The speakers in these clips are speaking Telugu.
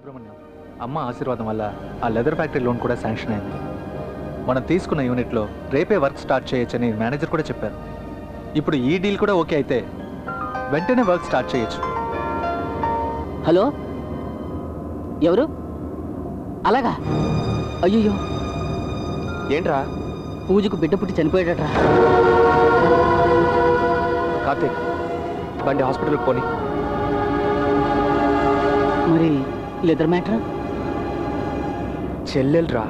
సుబ్రహ్మణ్యం, అమ్మ ఆశీర్వాదం వల్ల ఆ లెదర్ ఫ్యాక్టరీ లోన్ కూడా శాంక్షన్ అయింది. మనం తీసుకున్న యూనిట్లో రేపే వర్క్ స్టార్ట్ చేయొచ్చని మేనేజర్ కూడా చెప్పారు. ఇప్పుడు ఈ డీల్ కూడా ఓకే అయితే వెంటనే వర్క్ స్టార్ట్ చేయొచ్చు. హలో, ఎవరు? అలాగా? అయ్యో, ఏంట్రా? పూజకు బిడ్డ పుట్టి చనిపోయాడట్రా. కార్తీక్, బండి హాస్పిటల్కి పోనీ. మరి లెదర్ మ్యాటర్? చెల్లెల్రా.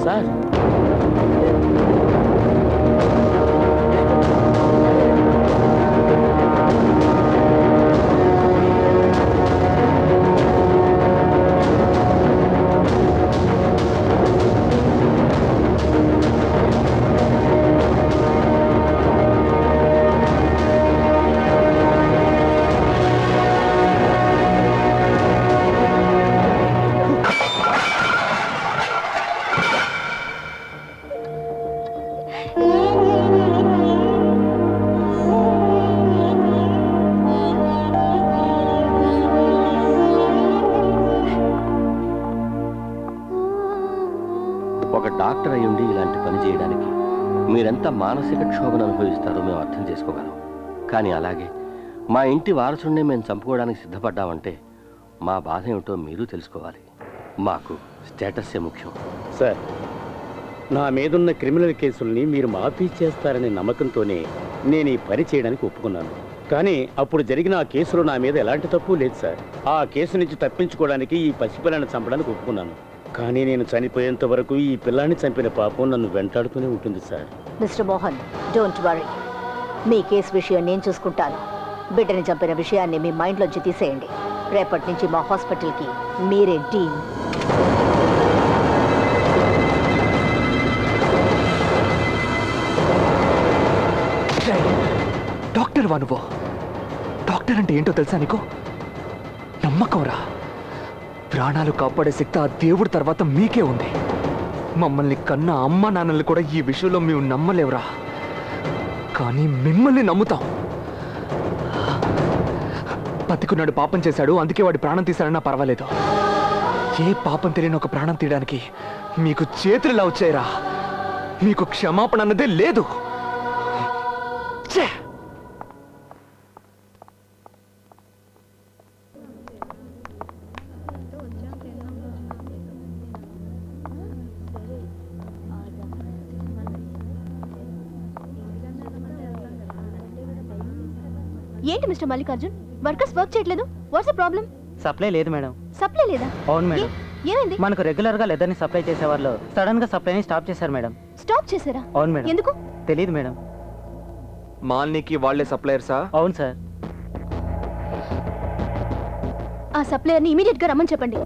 సార్, ఒక డాక్టర్ అయ్యుండి ఇలాంటి పని చేయడానికి మీరెంత మానసిక క్షోభను అనుభవిస్తారో మేము అర్థం చేసుకోగలం. కానీ అలాగే మా ఇంటి వారసుడిని మేము చంపుకోవడానికి సిద్ధపడ్డామంటే మా బాధ ఏమిటో మీరు తెలుసుకోవాలి. మాకు స్టేటస్సే ముఖ్యం. సార్, నా మీదున్న క్రిమినల్ కేసుల్ని మీరు మాఫీ చేస్తారనే నమ్మకంతోనే నేను ఈ పని చేయడానికి ఒప్పుకున్నాను. కానీ అప్పుడు జరిగిన ఆ కేసులో నా మీద ఎలాంటి తప్పు లేదు సార్. ఆ కేసు నుంచి తప్పించుకోవడానికి ఈ పసిపిల్లాన్ని చంపడానికి ఒప్పుకున్నాను. కానీ నేను చనిపోయేంత వరకు ఈ పిల్లాన్ని చంపిన పాపం నన్ను వెంటాడుతూనే ఉంటుంది sir. Mister Mohan, don't worry. Me case విషయం నేను చూసుకుంటాను. బిడ్డని చంపిన విషయాన్ని మీ మైండ్లోంచి తీసేయండి. రేపటి నుంచి మా హాస్పిటల్కి మీరే డీన్. డాక్టర్ వా నువ్వు? డాక్టర్ అంటే ఏంటో తెలుసా నీకు? నమ్మకంరా. ప్రాణాలు కాపాడే శక్తి ఆ దేవుడి తర్వాత మీకే ఉంది. మమ్మల్ని కన్న అమ్మ నాన్నల్ని కూడా ఈ విషయంలో మేము నమ్మలేవురా. కానీ మిమ్మల్ని నమ్ముతాం. బతికున్నాడు, పాపం చేశాడు, అందుకే వాడి ప్రాణం తీశాడన్నా పర్వాలేదు. ఏ పాపం తెలియని ఒక ప్రాణం తీయడానికి మీకు చేతులు వచ్చాయిరా. మీకు క్షమాపణ అన్నదే లేదు. ఏంటి మిస్టర్ మల్లికార్జున్, వర్కర్స్ వర్క్ చేయట్లేదు? What's the problem? సప్లై లేదు మేడం. సప్లై లేదా? అవును మేడం. ఏమైంది? మనకు రెగ్యులర్ గా లెదర్ని సప్లై చేసేవాళ్ళు సడన్ గా సప్లైని స్టాప్ చేశారు మేడం. స్టాప్ చేశారా? అవును మేడం. ఎందుకు తెలియదు మేడం. మాల్నీకి వాళ్ళే సప్లయర్సా? అవును సార్. ఆ సప్లయర్ ని ఇమీడియట్ గా రమ్మని చెప్పండి.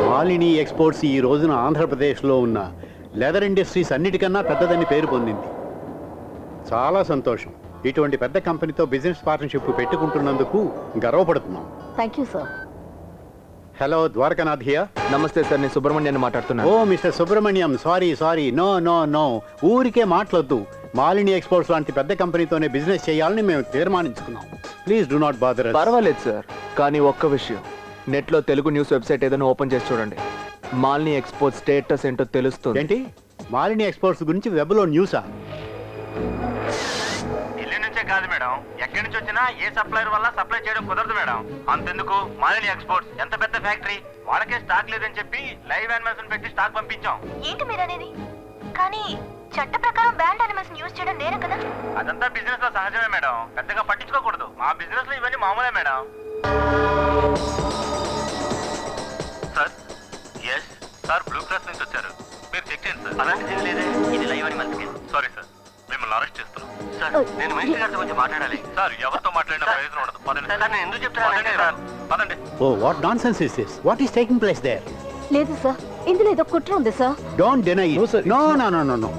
మాలిని ఎక్స్పోర్ట్స్ ఈ రోజున ఆంధ్రప్రదేశ్లో ఉన్న లెదర్ ఇండస్ట్రీస్ అన్నిటికన్నా పెద్దదని పేరు పొందింది. చాలా సంతోషం. ఇటువంటి పెద్ద కంపెనీతో బిజినెస్ పార్ట్నర్షిప్ పెట్టుకుంటున్నందుకు గర్వపడుతున్నాం. Thank you sir. Hello, Dwarakanath here. నమస్తే సార్, నేను సుబ్రహ్మణ్యాన్ని మాట్లాడుతున్నాను. Oh mister Subrahmanyam, sorry. No, ఊరికే మాట్లాడద్దు. మాలిని ఎక్స్పోర్ట్స్ లాంటి పెద్ద కంపెనీతోనే బిజినెస్ చేయాలని మేము తీర్మానించుకున్నాం. Please do not bother. పర్వాలేదు సార్, కానీ ఒక్క విషయం, నెట్లో తెలుగు న్యూస్ వెబ్సైట్ ఏదైనా ఓపెన్ చేసి చూడండి. మాలిని ఎక్స్పోర్ట్స్ స్టేటస్ ఏంటో తెలుస్తుంది. ఏంటి? మాలిని ఎక్స్పోర్ట్స్ గురించి వెబ్లో న్యూసా? ఢిల్లీ నుంచే కాదు మేడం, ఎక్కడి నుంచి వచ్చినా ఏ సప్లైర్ వల్ల సప్లై చేయడం కుదరదు మేడం. అంతెందుకు, మాలిని ఎక్స్పోర్ట్స్ ఎంత పెద్ద ఫ్యాక్టరీ, వాళ్ళకే స్టాక్ లేదని చెప్పి లైవ్ యానిమల్స్ పెట్టి స్టాక్ పంపించాం. ఏంటి మీరు అనేది? కానీ చట్ట ప్రకారం బ్యాండ్ యానిమల్స్ యూజ్ చేయడం నేరం కదా? అదంతా బిజినెస్ లో సహజమే మేడం, పెద్దగా పట్టించుకోకూడదు. మా బిజినెస్ లో ఇవన్నీ మామూలే మేడం. యుఎస్ నుంచి వచ్చారు. మీరు చెక్ చేయండి సార్. అలాంటిది ఏం లేదే, ఇది లైవ్ అని మనకి. సారీ సార్, మిమ్మల్ని అరెస్ట్ చేస్తున్నాం. సార్ నేను మినిస్టర్ గారితో కొంచెం మాట్లాడాలి. సార్ ఎవరితో మాట్లాడినా ప్రయోజనం ఉండదు. పదండి సార్. నేను ఎందుకు చెప్తాను? పదండి. Oh what nonsense is this? What is taking place there? లేదు సార్, ఇందులో ఏదో కుట్ర ఉంది sir. Don't deny it. No.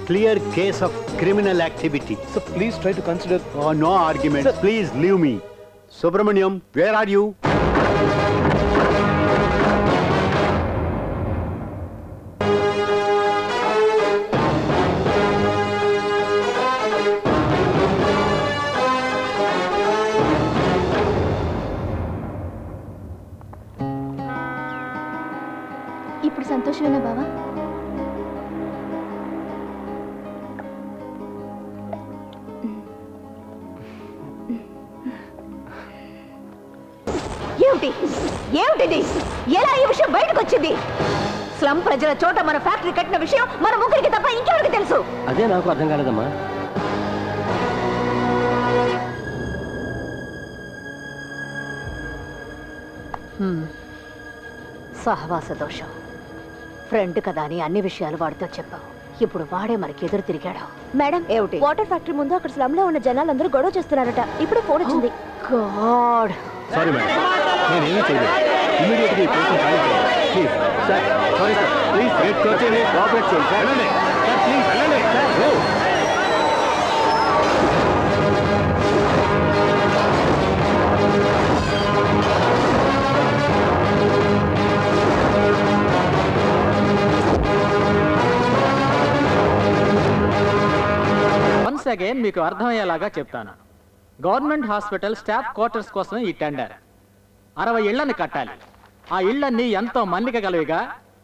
Clear case of criminal activity. So please try to consider. Oh, no arguments. Sir. Please leave me. Subramaniam, where are you? ఇప్పుడు సంతోషమేనా బావా? ఏమిటిది? ఎలా ఈ విషయం బయటకు వచ్చింది? స్లమ్ ప్రజల చోట మన ఫ్యాక్టరీ కట్టిన విషయం మన ముగ్గురికి తప్ప ఇంకెవరికి తెలుసు? అదే నాకు అర్థం కాలేదమ్మా. సహవాస దోషం. ఫ్రెండ్ కదా అని అన్ని విషయాలు వాడితో చెప్పావు. ఇప్పుడు వాడే మనకి ఎదురు తిరిగాడు. మేడం, ఏమిటి? వాటర్ ఫ్యాక్టరీ ముందు అక్కడ స్లమ్ లో ఉన్న జనాలందరూ గొడవ చేస్తున్నారట. ఇప్పుడే ఫోన్ వచ్చింది. గాడ్, సారీ మేడం, నేనేమీ చేయలేదు. ఇమీడియట్గా ఈ ప్లేస్ని ఖాళీ చేయండి please. Sir sorry sir, please rate cooperate చేయండి సార్. వెళ్ళండి సార్, ప్లీజ్ వెళ్ళండి సార్. వన్స్ అగైన్ మీకు అర్థమయ్యేలాగా చెప్తాను. గవర్నమెంట్ హాస్పిటల్ స్టాఫ్ క్వార్టర్స్ కోసం ఈ టెండర్ 60 ఇళ్లను కట్టాలి. ఆ ఇళ్లన్నీ ఎంతో మన్నిక గలవిగా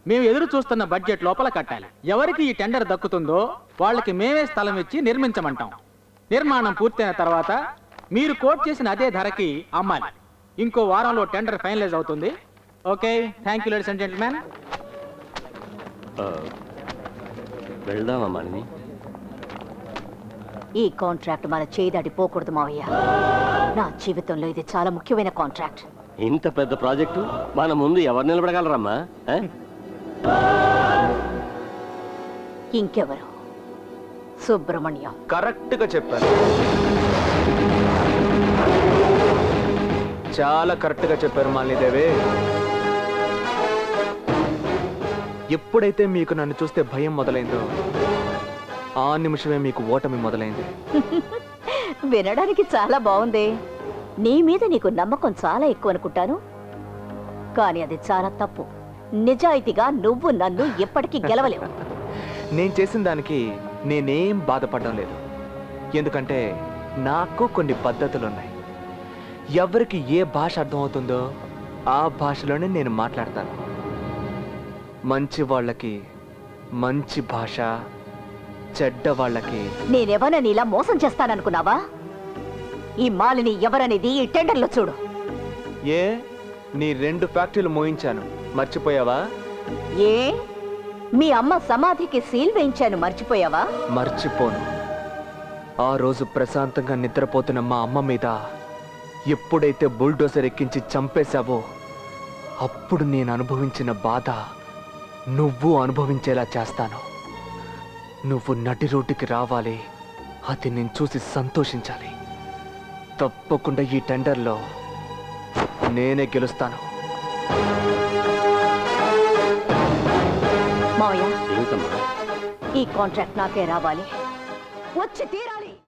మేము ఎదురు చూస్తున్న బడ్జెట్ లోపల కట్టాలి. ఎవరికి ఈ టెండర్ దక్కుతుందో వాళ్ళకి మేమే స్థలం ఇచ్చి నిర్మించమంటాం. నిర్మాణం పూర్తయిన తర్వాత మీరు కోట్ చేసిన అదే ధరకి అమ్మాలి. ఇంకో వారంలో టెండర్ ఫైనలైజ్ అవుతుంది. Okay, thank you ladies and gentlemen. వెళ్దామా మాలిని? ఈ కాంట్రాక్ట్ మన చేయి దాటి పోకూడదు మావయ్య. నా జీవితంలో ఇది చాలా ముఖ్యమైన కాంట్రాక్ట్. ఇంత పెద్ద ప్రాజెక్టు మన ముందు ఎవరు నిలబడగలరమ్మా? ఇంకెవరు? సుబ్రహ్మణ్యం. కరెక్ట్ గా చెప్పారు, చాలా కరెక్ట్ గా చెప్పారు మాలినీదేవి. ఎప్పుడైతే మీకు నన్ను చూస్తే భయం మొదలైందో ఆ నిమిషమే మీకు ఓటమి మొదలైంది. వినడానికి చాలా బాగుంది. నీ మీద నీకు నమ్మకం చాలా ఎక్కువ అనుకుంటాను, కానీ అది చాలా తప్పు. నిజాయితీగా నువ్వు నన్ను ఎప్పటికీ గెలవలేవు. నేను చేసిన దానికి నేనేం బాధపడడం లేదు, ఎందుకంటే నాకు కొన్ని పద్ధతులున్నాయి. ఎవరికి ఏ భాష అర్థమవుతుందో ఆ భాషలోనే నేను మాట్లాడతాను. మంచి వాళ్ళకి మంచి భాష, చెడ్డ వాళ్ళకి. నేనెవరని ఇలా మోసం చేస్తాననుకున్నావా? ఈ మాలిని ఎవరనేది ఈ టెండర్లో చూడు. ఏ, నీ 2 ఫ్యాక్టరీలు మోయించాను, మర్చిపోయావా? ఏ, మీ అమ్మ సమాధికి సీల్ వేయించాను, మర్చిపోయావా? మర్చిపోను. ఆ రోజు ప్రశాంతంగా నిద్రపోతున్న మా అమ్మ మీద ఎప్పుడైతే బుల్డోజర్ ఎక్కించి చంపేశావో అప్పుడు నేను అనుభవించిన బాధ నువ్వు అనుభవించేలా చేస్తాను. నువ్వు నడి రోడ్డుకి రావాలి, అది నేను చూసి సంతోషించాలి. తప్పకుండా ఈ టెండర్లో నేనే గెలుస్తాను. మావయ్య, ఏమిటమ్మా? ఈ కాంట్రాక్ట్ నాకే రావాలి, వచ్చి తీరాలి.